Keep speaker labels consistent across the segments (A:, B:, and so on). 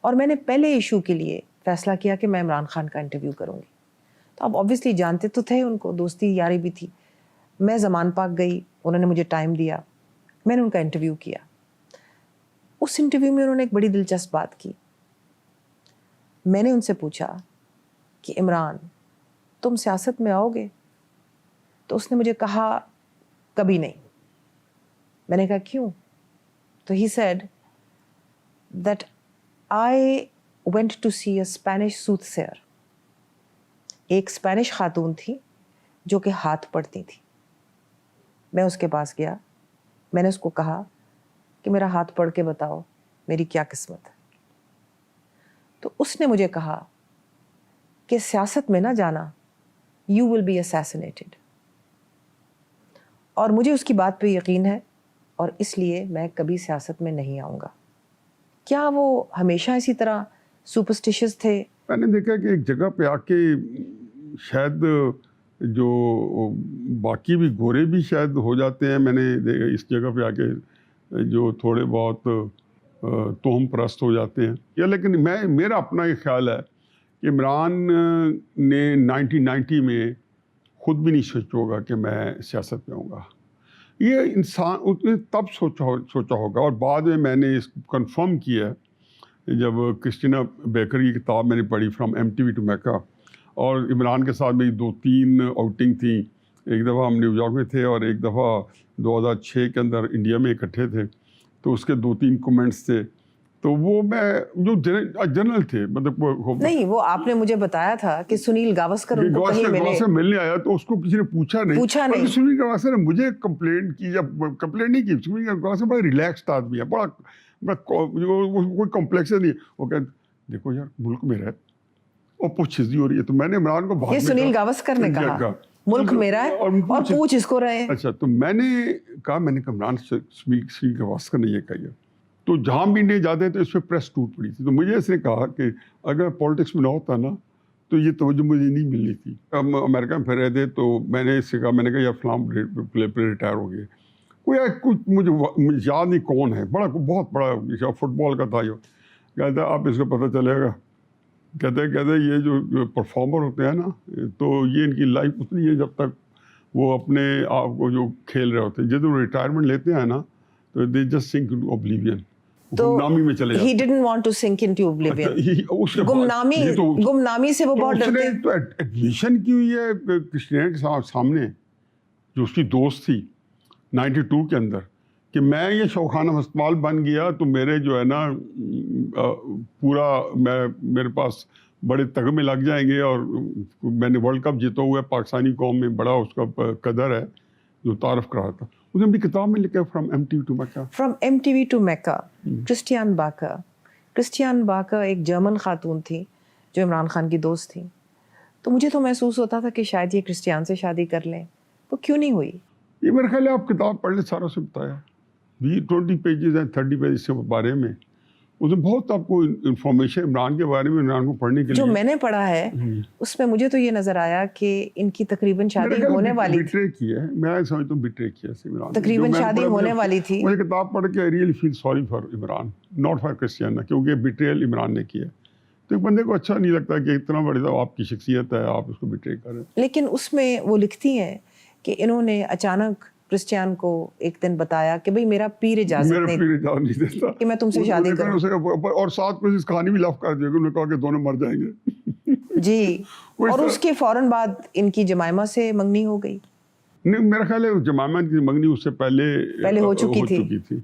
A: اور میں نے پہلے ایشو کے لیے فیصلہ کیا کہ میں عمران خان کا انٹرویو کروں گی. تو آپ آبویسلی جانتے تو تھے ان کو, دوستی یاری بھی تھی. میں زمان پاک گئی, انہوں نے مجھے ٹائم دیا, میں نے ان کا انٹرویو کیا. اس انٹرویو میں انہوں نے ایک بڑی دلچسپ بات کی. میں نے ان سے پوچھا کہ عمران تم سیاست میں آؤ گے؟ تو اس نے مجھے کہا کبھی نہیں. میں نے کہا کیوں؟ تو he said that I went to see a Spanish soothsayer. ایک اسپینش خاتون تھی جو کہ ہاتھ پڑھتی تھی. میں اس کے پاس گیا, میں نے اس کو کہا کہ میرا ہاتھ پڑھ کے بتاؤ میری کیا قسمت ہے. تو اس نے مجھے کہا کہ سیاست میں نہ جانا, یو ول بی assassinated. اور مجھے اس کی بات پہ یقین ہے اور اس لیے میں کبھی سیاست میں نہیں آؤں گا. کیا وہ ہمیشہ اسی طرح سپرسٹیشس تھے؟
B: میں نے دیکھا کہ ایک جگہ پہ آ کے شاید جو باقی بھی گورے بھی شاید ہو جاتے ہیں, میں نے دیکھا اس جگہ پہ آ کے جو تھوڑے بہت توہم پرست ہو جاتے ہیں. یا لیکن میرا اپنا یہ خیال ہے کہ عمران نے 1990 میں خود بھی نہیں سوچا ہوگا کہ میں سیاست میں آؤں گا. یہ انسان اس نے تب سوچا ہوگا, اور بعد میں نے اس کو کنفرم کیا جب کرسٹینا بیکر کی کتاب میں نے پڑھی فرام MTV ٹو میکا, اور عمران کے ساتھ میری 2-3 آؤٹنگ تھیں. ایک دفعہ ہم نیو یارک میں تھے اور ایک دفعہ 2006 کے اندر انڈیا میں اکٹھے تھے. تو اس کے 2-3 کومنٹس تھے, تو وہ میں جو جنرل تھے, مطلب
A: نہیں, وہ آپ نے مجھے بتایا تھا کہ سنیل گواسکر ان کو کہیں
B: ملنے آیا تو اس کو کسی نے پوچھا نہیں. سنیل گواسکر نے مجھے کمپلینٹ کی, جب کمپلینٹ نہیں کی, سنیل گواسکر بڑا ریلیکسڈ آدمی ہے, بڑا کوئی کمپلیکس نہیں. وہ کہتے دیکھو یار ملک میرا ہے اور پوچھ ہزی ہو رہی ہے. تو میں نے عمران کو
A: یہ سنیل گواسکر نے کہا ملک میرا ہے اور پوچھ اس کو رہے ہیں.
B: اچھا, تو میں نے کہا عمران سنیل گواسکر نے یہ کہا. تو جہاں بھی انڈیا جاتے ہیں تو اس پہ پریس ٹوٹ پڑی تھی. تو مجھے اس نے کہا کہ اگر پالیٹکس میں نہ ہوتا نا تو یہ توجہ مجھے نہیں ملنی تھی. ہم امریکہ میں پھر رہے تھے, تو میں نے اس سے کہا, میں نے کہا یار فلاں پلے ریٹائر ہو گئے. کچھ مجھے یاد نہیں کون ہے, بہت بڑا فٹ بال کا تھا. یہ کہتا ہے آپ اس کو پتہ چلے گا. کہتے یہ جو پرفارمر ہوتے ہیں نا, تو یہ ان کی لائف اتنی ہے جب تک وہ اپنے آپ کو جو کھیل رہے ہوتے ہیں. جب وہ ریٹائرمنٹ لیتے ہیں نا تو they just sink into oblivion, گمنامی میں چلے جاتے ہیں.
A: He didn't want to sink into oblivion. گمنامی سے وہ بہت ڈرتے ہیں.
B: تو ایڈمیشن کی ہوئی ہے کرسٹینا کے سامنے جو اس کی دوست تھی 92 کے اندر, کہ میں یہ شوخانہ ہسپتال بن گیا تو میرے جو ہے نا پورا میرے پاس بڑے تگمے لگ جائیں گے, اور میں نے ورلڈ کپ جیتا ہوا ہے, پاکستانی قوم میں بڑا اس کا قدر ہے, جو تعارف کرا تھا. اس نے اپنی کتاب میں لکھا from MTV to Mecca.
A: From MTV to Mecca. Kristiane Backer ایک جرمن خاتون تھی جو عمران خان کی دوست تھی. تو مجھے تو محسوس ہوتا تھا کہ شاید یہ کرسٹیان سے شادی کر لیں, وہ کیوں نہیں ہوئی؟
B: یہ میرے خیال ہے آپ کتاب پڑھ لیں, سارا سے بتایا. 20 پیجز ہیں, 30 پیجز کے بارے میں. اس میں بہت آپ کو انفارمیشن عمران کے بارے میں, عمران کو پڑھنے کے لیے.
A: جو میں نے پڑھا ہے اس میں مجھے تو یہ نظر آیا کہ ان کی تقریباً شادی ہونے والی تھی.
B: بٹرے کی ہے, میں سمجھتا ہوں بٹرے کی ہے عمران.
A: تقریباً شادی ہونے والی تھی.
B: مجھے کتاب پڑھ کے I really feel sorry for Imran, not for Christina, کیونکہ بٹریل عمران نے کیا. تو ایک بندے کو اچھا نہیں لگتا کہ اتنا بڑا آپ کی شخصیت ہے, آپ اس کو بٹرے کریں.
A: لیکن اس میں وہ لکھتی ہیں کہ انہوں نے اچانک کرسٹیان کو ایک دن بتایا کہ بھئی میرا پیر اجازت نہیں
B: دیتا
A: کہ میں تم سے شادی کروں,
B: اور ساتھ میں اس کہانی بھی لف کر دیا کہ انہوں نے کہا کہ دونوں مر جائیں گے.
A: جی, اور اس کے فوراً بعد ان کی جمائمہ سے منگنی ہو گئی.
B: نہیں, میرا خیال ہے جمائمہ کی منگنی اس سے پہلے
A: ہو چکی تھی.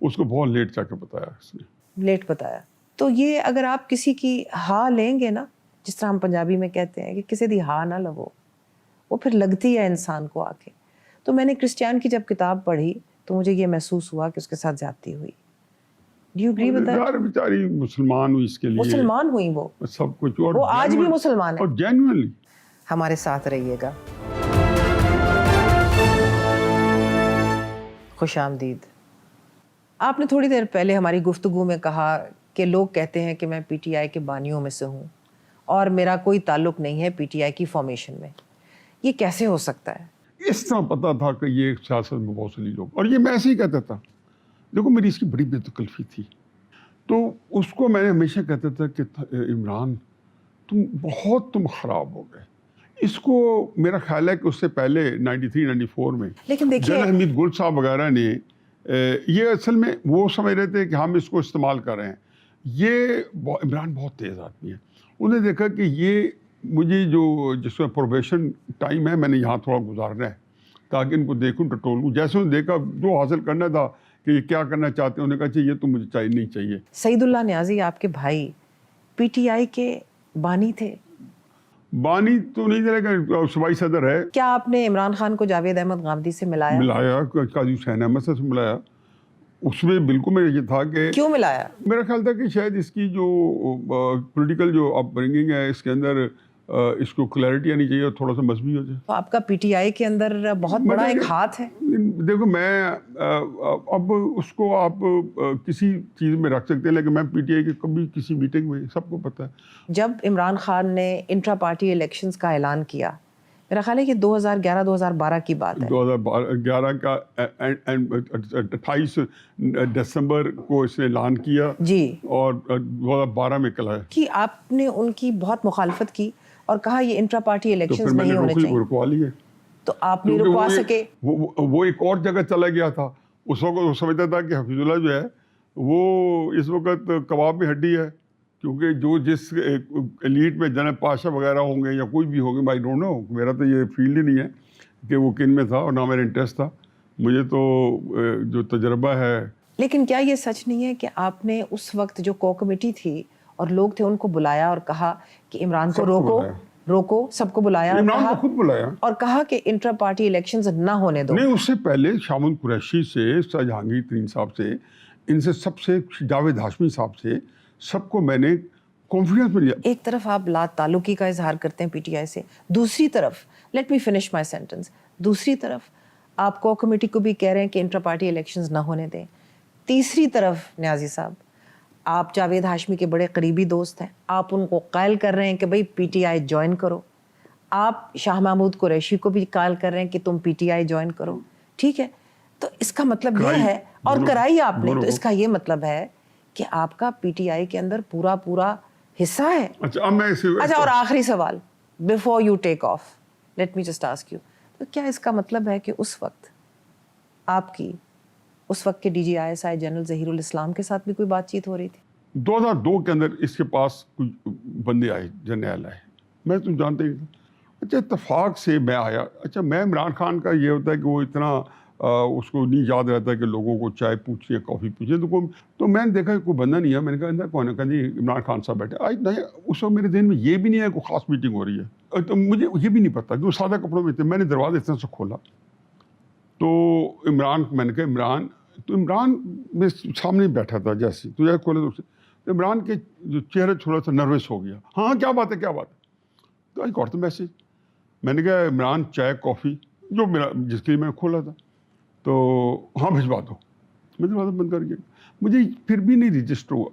B: اس کو بہت لیٹ جا کے بتایا اس نے,
A: لیٹ بتایا. تو یہ اگر آپ کسی کی ہاں لیں گے نا, جس طرح ہم پنجابی میں کہتے ہیں کہ کسی دی ہاں نہ لگو, وہ پھر لگتی ہے انسان کو آ کے. تو میں نے کرسٹیان کی جب کتاب پڑھی تو مجھے یہ محسوس ہوا کہ اس کے ساتھ زیادتی ہوئی. Do you agree with that?
B: بیچاری مسلمان ہوئی, اس کے لیے
A: مسلمان ہوئی, وہ
B: سب کچھ, اور
A: وہ آج بھی مسلمان ہے.
B: اور جینوئنلی
A: ہمارے ساتھ رہیے گا. خوش آمدید. آپ نے تھوڑی دیر پہلے ہماری گفتگو میں کہا کہ لوگ کہتے ہیں کہ میں PTI کے بانیوں میں سے ہوں اور میرا کوئی تعلق نہیں ہے PTI کی فارمیشن میں. یہ کیسے ہو سکتا ہے؟
B: اس طرح پتا تھا کہ یہ سیاست میں بہت ساری لوگ, اور یہ میں ایسے ہی کہتا تھا. دیکھو میری اس کی بڑی بے تکلفی تھی. تو اس کو میں نے ہمیشہ کہتا تھا کہ عمران تم خراب ہو گئے. اس کو میرا خیال ہے کہ اس سے پہلے 93 94 میں
A: لیکن دیکھیے
B: جنرل حمید گل صاحب وغیرہ نے یہ اصل میں وہ سمجھ رہے تھے کہ ہم اس کو استعمال کر رہے ہیں. یہ عمران بہت تیز آدمی ہے. انہوں نے دیکھا کہ یہ مجھے جو جس میں پروبیشن ٹائم ہے میں نے یہاں تھوڑا گزارنا ہے تاکہ ان کو دیکھوں ٹٹولوں. جیسے انہوں نے دیکھا جو حاصل کرنا تھا کہ یہ کیا کرنا چاہتے ہیں, انہوں نے کہا چاہیے تو مجھے چاہیے نہیں چاہیے.
A: سعید اللہ نیازی آپ کے بھائی پی ٹی آئی کے بانی تھے.
B: بانی تو نہیں دے گا, صوبائی صدر ہے.
A: کیا آپ نے عمران خان کو جاوید احمد غامدی سے
B: ملایا, قاضی حسین احمد سے ملایا. اس میں بالکل میں یہ تھا کہ
A: کیوں ملایا؟
B: میرا خیال تھا کہ شاید اس کی جو پولیٹیکل جو اپ برنگنگ ہے اس کے اندر اس کو کلیئرٹی آنی چاہیے اور تھوڑا سا مذہبی ہو جائے.
A: تو آپ کا پی ٹی آئی کے اندر بہت بڑا ایک ہاتھ ہے.
B: دیکھو میں اب اس کو آپ کسی چیز میں رکھ سکتے ہیں, لیکن میں پی ٹی آئی کے کبھی کسی میٹنگ میں سب کو پتہ ہے.
A: جب عمران خان نے انٹرا پارٹی الیکشنز کا اعلان کیا, میرا خیال ہے کہ 2011-2012 کی بات ہے.
B: 2011 کا 28 دسمبر کو اس نے اعلان کیا
A: جی,
B: اور 2012 میں کل ہے
A: کہ آپ نے ان کی بہت مخالفت کی اور کہا یہ انٹرا پارٹی الیکشنز نہیں ہونے چاہیے.
B: رکوا لیے.
A: تو آپ نہیں رکوا سکے.
B: وہ ایک اور جگہ چلا گیا تھا. اس وقت وہ سمجھتا تھا کہ حفیظ اللہ جو ہے وہ اس وقت کباب میں ہڈی ہے, کیونکہ جو جس ایلیٹ میں جناب پاشا وغیرہ ہوں گے یا کوئی بھی ہوگے, بائی ڈونٹ نو, میرا تو یہ فیلڈ ہی نہیں ہے کہ وہ کن میں تھا اور نہ میرا انٹرسٹ تھا. مجھے تو جو تجربہ ہے. لیکن
A: کیا یہ سچ نہیں ہے کہ آپ نے اس وقت جو کو کمیٹی تھی اور لوگ تھے ان کو بلایا اور کہا کہ عمران کو روکو, سب کو بلایا,
B: عمران کو خود بلایا
A: اور کہا کہ انٹرا پارٹی الیکشنز نہ ہونے دو؟
B: نہیں, اس سے پہلے شامل قریشی سے, شاہ جہانگیر ترین صاحب سے, ان سے سب سے, جاوید ہاشمی صاحب سے, سب کو میں نے کانفیڈنس میں لیا.
A: ایک طرف آپ لا تعلقی کا اظہار کرتے ہیں پی ٹی آئی سے, دوسری طرف let me finish my sentence, دوسری طرف آپ کو کمیٹی کو بھی کہہ رہے ہیں کہ انٹرا پارٹی الیکشنز نہ ہونے دیں. تیسری طرف نیازی صاحب, آپ جاوید ہاشمی کے بڑے قریبی دوست ہیں, آپ ان کو قائل کر رہے ہیں کہ بھائی پی ٹی آئی جوائن کرو. آپ شاہ محمود قریشی کو بھی قائل کر رہے ہیں کہ تم پی ٹی آئی جوائن کرو. ٹھیک ہے, تو اس کا مطلب یہ ہے, اور کرائی آپ نے, تو اس کا یہ مطلب ہے کہ آپ کا پی ٹی آئی کے اندر پورا حصہ ہے. اچھا, اور آخری سوال before you take of, let me just ask you, تو کیا اس کا مطلب ہے کہ اس وقت آپ کی اس وقت کے D G I S I general Zaheer ul Islam کے ساتھ بھی کوئی بات چیت ہو رہی تھی؟
B: 2002 کے اندر اس کے پاس کچھ بندے آئے, جرنیل آئے, میں تو جانتے ہی تھا. اچھا, اتفاق سے میں آیا. اچھا, میں عمران خان کا یہ ہوتا ہے کہ وہ اتنا اس کو نہیں یاد رہتا کہ لوگوں کو چائے پوچھیں, کافی پوچھیں, تو میں نے دیکھا کوئی بندہ نہیں ہے. میں نے کہا اندر کون ہے؟ کہا جی عمران خان صاحب بیٹھے. آج نہیں, اس وقت میرے ذہن میں یہ بھی نہیں ہے کوئی خاص میٹنگ ہو رہی ہے, تو مجھے یہ بھی نہیں پتا کہ وہ سادہ کپڑوں میں تھے. میں نے دروازہ اس طرح سے کھولا تو عمران, میں نے کہا عمران, تو عمران میں سامنے بیٹھا تھا جیسے, تو جیسے کھولا تو عمران کے جو چہرہ تھوڑا سا نروس ہو گیا. ہاں کیا بات ہے, کیا بات ہے؟ تو آئی گاٹ دی میسج. میں نے کہا عمران چائے کافی, جو میرا جس کے لیے میں نے کھولا تھا, تو ہاں بھجوا دو. میں دروازہ بند کر گیا. مجھے پھر بھی نہیں رجسٹر ہوا.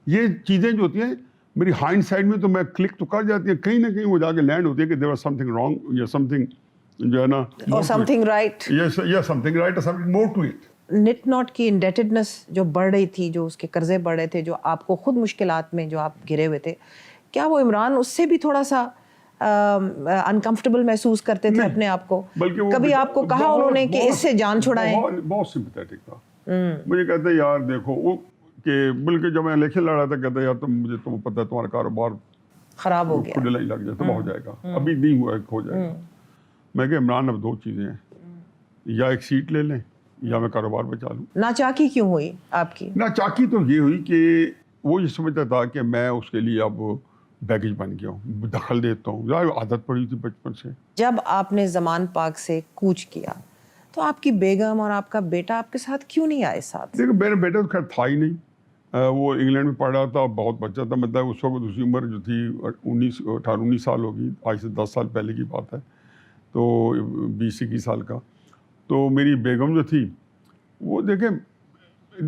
B: یہ چیزیں جو ہوتی ہیں میری ہائنڈ سائڈ میں تو میں کلک تو کر جاتی ہیں, کہیں نہ کہیں وہ جا کے لینڈ ہوتی ہے کہ there was some thing wrong یا سم تھنگ جو ہے نا,
A: اور سم تھنگ رائٹ,
B: یا سم تھنگ رائٹ اور something more to it.
A: نٹ ناٹ کی انڈیٹڈنس جو بڑھ رہی تھی, جو اس کے قرضے بڑھ رہے تھے, جو آپ کو خود مشکلات میں جو آپ گھرے ہوئے تھے, کیا وہ عمران اس سے بھی تھوڑا سا انکمفرٹیبل محسوس کرتے تھے اپنے آپ کو؟ کبھی آپ کو کہا انہوں نے کہ اس سے جان چھڑائیں؟
B: بہت سمپیتھیٹک تھا. مجھے کہتا ہے یار دیکھو وہ, کہ بلکہ جب میں الیکشن لڑا تھا کہتا ہے یار مجھے تمہیں پتہ ہے تمہارا کاروبار
A: خراب ہو گیا,
B: ڈلائی لگ جائے, تباہ ہو جائے گا, ابھی نہیں ہوا ہو جائے گا. میں کہ عمران اب دو چیزیں ہیں, یا ایک سیٹ لے لیں یا میں کاروبار بچا لوں.
A: ناچاکی کیوں ہوئی آپ کی؟
B: ناچاکی تو یہ ہوئی کہ وہ یہ سمجھتا تھا کہ میں اس کے لیے اب بیگیج بن گیا ہوں, دخل دیتا ہوں. ظاہر عادت پڑی تھی بچپن سے.
A: جب آپ نے زمان پاک سے کوچ کیا تو آپ کی بیگم اور آپ کا بیٹا آپ کے ساتھ کیوں نہیں آئے ساتھ؟
B: دیکھو میرا بیٹا تو خیر تھا ہی نہیں, وہ انگلینڈ میں پڑھ رہا تھا, بہت بچہ تھا. مطلب اس وقت اس کی عمر جو تھی 18-19 سال ہوگی, آج سے 10 سال پہلے کی بات ہے, تو 20-21 سال کا. تو میری بیگم جو تھی وہ دیکھیں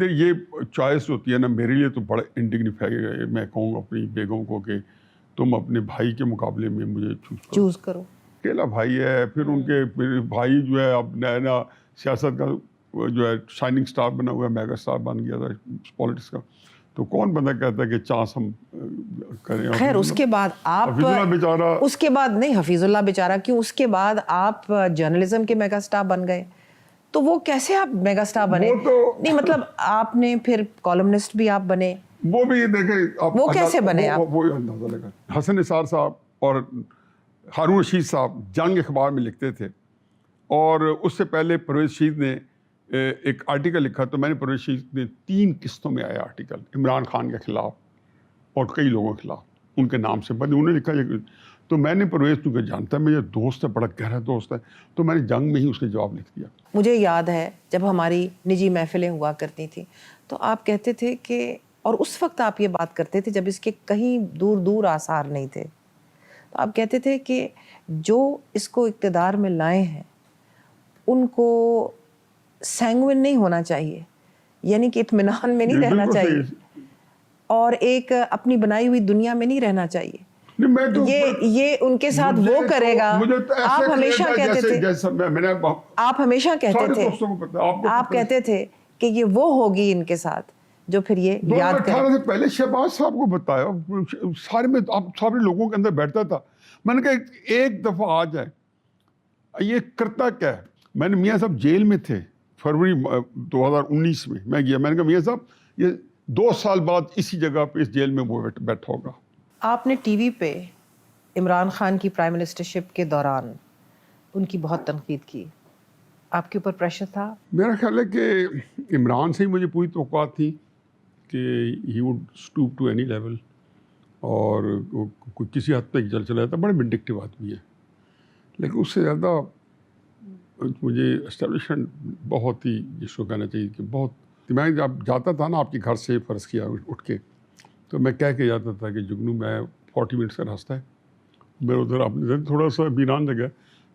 B: یہ چوائس ہوتی ہے نا, میرے لیے تو بڑا انڈیگنیفائی ہے. میں کہوں اپنی بیگم کو کہ تم اپنے بھائی کے مقابلے میں مجھے چوز کرو. اکیلا بھائی ہے, پھر ان کے بھائی جو ہے اب نیا سیاست کا جو ہے شائننگ سٹار بنا ہوا ہے, میگا سٹار بن گیا تھا پالیٹکس کا, تو کون بندہ کہتا ہے کہ چانس ہم کریں.
A: خیر اس کے بعد آپ
B: حفیظ اللہ بیچارہ,
A: اس کے بعد نہیں, حفیظ اللہ بیچارہ کیوں, اس کے بعد آپ جرنلزم کے میگا سٹار بن گئے, تو وہ کیسے آپ میگا سٹار بنے؟
B: وہ تو
A: نہیں مطلب آپ نے پھر کالمنسٹ بھی آپ بنے,
B: وہ بھی دیکھیں
A: وہ کیسے بنے آپ؟
B: وہ اندازہ لگا. حسن نثار صاحب اور ہارون رشید صاحب جنگ اخبار میں لکھتے تھے, اور اس سے پہلے پرویز رشید نے ایک آرٹیکل لکھا, تو میں نے پرویز رشید نے 3 قسطوں میں آیا آرٹیکل عمران خان کے خلاف اور کئی لوگوں کے خلاف, ان کے نام سے انہوں نے لکھا. تو میں نے پرویز کیونکہ جانتا ہے میرا دوست ہے, بڑا گہرا دوست ہے, تو میں نے جنگ میں ہی اس کے جواب لکھ دیا.
A: مجھے یاد ہے جب ہماری نجی محفلیں ہوا کرتی تھیں تو آپ کہتے تھے کہ, اور اس وقت آپ یہ بات کرتے تھے جب اس کے کہیں دور دور آثار نہیں تھے, تو آپ کہتے تھے کہ جو اس کو اقتدار میں لائے ہیں ان کو سینگوین نہیں ہونا چاہیے, یعنی کہ اطمینان میں نہیں رہنا چاہیے, اور ایک اپنی بنائی ہوئی دنیا میں نہیں رہنا چاہیے. یہ ان کے ساتھ وہ کرے گا. آپ ہمیشہ کہتے تھے, آپ ہمیشہ کہتے تھے, آپ کہتے تھے کہ یہ وہ ہوگی ان کے ساتھ جو پھر یہ یاد کریں.
B: 2018 سے پہلے شہباز صاحب کو بتایا, سارے میں آپ سارے لوگوں کے اندر بیٹھتا تھا, میں نے کہا ایک دفعہ آ جائے, یہ کرتا کیا ہے. میں نے میاں صاحب جیل میں تھے فروری 2019 میں گیا, میں نے کہا میاں صاحب یہ 2 سال بعد اسی جگہ پہ اس جیل میں وہ بیٹھا ہوگا. آپ
A: نے ٹی وی پہ عمران خان کی پرائم منسٹرشپ کے دوران ان کی بہت تنقید کی, آپ کے اوپر پریشر تھا؟
B: میرا خیال ہے کہ عمران سے ہی مجھے پوری توقعات تھی کہ he would stoop to any level, اور کسی حد تک چلا جاتا. بڑے وینڈکٹیو آدمی ہے, لیکن اس سے زیادہ مجھے اسٹیبلشمنٹ بہت ہی, جس کو کہنا چاہیے کہ بہت. میں جب جاتا تھا نا آپ کے گھر سے, فرض کیا اٹھ کے, تو میں کہہ کے جاتا تھا کہ جگنو میں 40 منٹس کا راستہ ہے, میرے ادھر آپ نے تھوڑا سا بیران جگہ,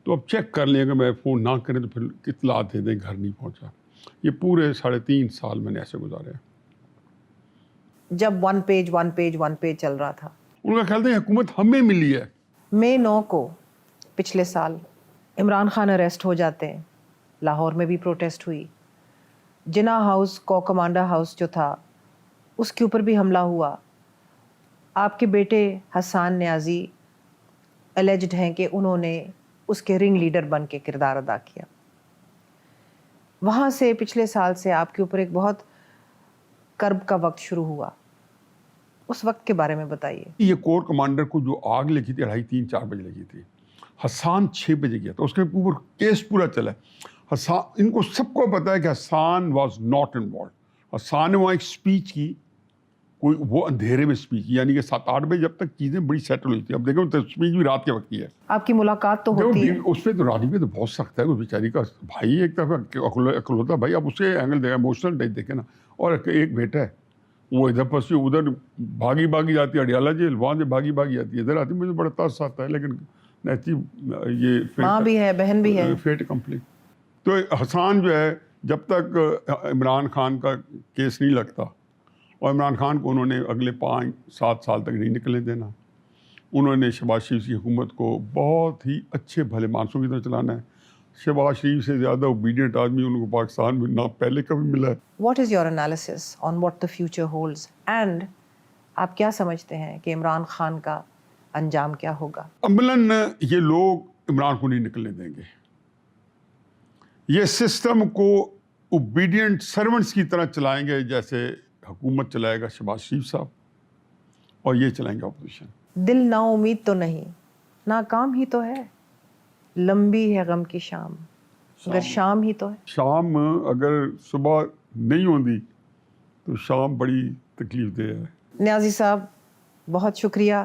B: تو آپ چیک کر لیں, اگر میں فون نہ کریں تو پھر اطلاع دے دیں گھر نہیں پہنچا. یہ پورے 3.5 سال میں نے ایسے گزارے ہیں.
A: جب ون پیج چل رہا تھا,
B: ان کا خیال تھا حکومت ہمیں ملی ہے.
A: مئی 9 کو پچھلے سال عمران خان اریسٹ ہو جاتے ہیں, لاہور میں بھی پروٹیسٹ ہوئی, جناح ہاؤس کو کمانڈر ہاؤس جو تھا اس کے اوپر بھی حملہ ہوا. آپ کے بیٹے حسان نیازی الیجڈ ہیں کہ انہوں نے اس کے رنگ لیڈر بن کے کردار ادا کیا. وہاں سے پچھلے سال سے آپ کے اوپر ایک بہت کرب کا وقت شروع ہوا, اس وقت کے بارے میں بتائیے.
B: یہ کور کمانڈر کو جو آگ لگی تھی 2:30 4 بجے لگی تھی, حسان 6 بجے گیا تھا, اس کے اوپر کیس پورا چلا. حسان, ان کو سب کو پتا ہے کہ حسان واز ناٹ انوالوڈ. حسان نے وہاں ایک اسپیچ کی, کوئی وہ اندھیرے میں اسپیچ کی, یعنی کہ 7-8 بجے جب تک چیزیں بڑی سیٹل ہوئی تھی. اب دیکھیں اسپیچ بھی رات کے وقت کی ہے.
A: آپ کی ملاقات تو ہوتی ہے
B: اس پہ, تو رانی پہ تو بہت سخت ہے, وہ بیچاری کا بھائی ایک طرف اکلوتا بھائی, اب اسے اینگل دیکھا, ایموشنل ٹائپ دیکھے نا, اور ایک بیٹا ہے وہ ادھر پھنسی, ادھر بھاگی جاتی ہے اڈیالہ جیل, وہاں سے بھاگی جاتی ہے ادھر آتی. مجھے بڑا ترس آتا ہے, لیکن نیچی یہ
A: ماں بھی ہے, بہن بھی ہے,
B: فیٹ کمپلیٹ. تو حسان جو ہے, جب تک عمران خان کا کیس نہیں لگتا, اور عمران خان کو انہوں نے اگلے 5-7 سال تک نہیں نکلنے دینا, انہوں نے شہباز شریف کی حکومت کو بہت ہی اچھے بھلے مانسوں کی طرح چلانا ہے. شہباز شریف سے زیادہ اوبیڈینٹ آدمی ان کو پاکستان میں نہ پہلے کبھی ملا ہے.
A: What is your analysis on what the future holds, and آپ کیا سمجھتے ہیں کہ عمران خان کا انجام کیا ہوگا؟
B: عملاً یہ لوگ عمران کو نہیں نکلنے دیں گے. یہ سسٹم کو اوبیڈینٹ سرونٹس کی طرح چلائیں گے, جیسے حکومت چلائے گا شہباز شریف صاحب, اور یہ چلائیں گے اپوزیشن.
A: دل نا امید تو نہیں, ناکام ہی تو ہے, لمبی ہے غم کی شام, اگر شام ہی تو ہے.
B: شام اگر صبح نہیں ہوندی تو شام بڑی تکلیف دہ ہے.
A: نیازی صاحب بہت شکریہ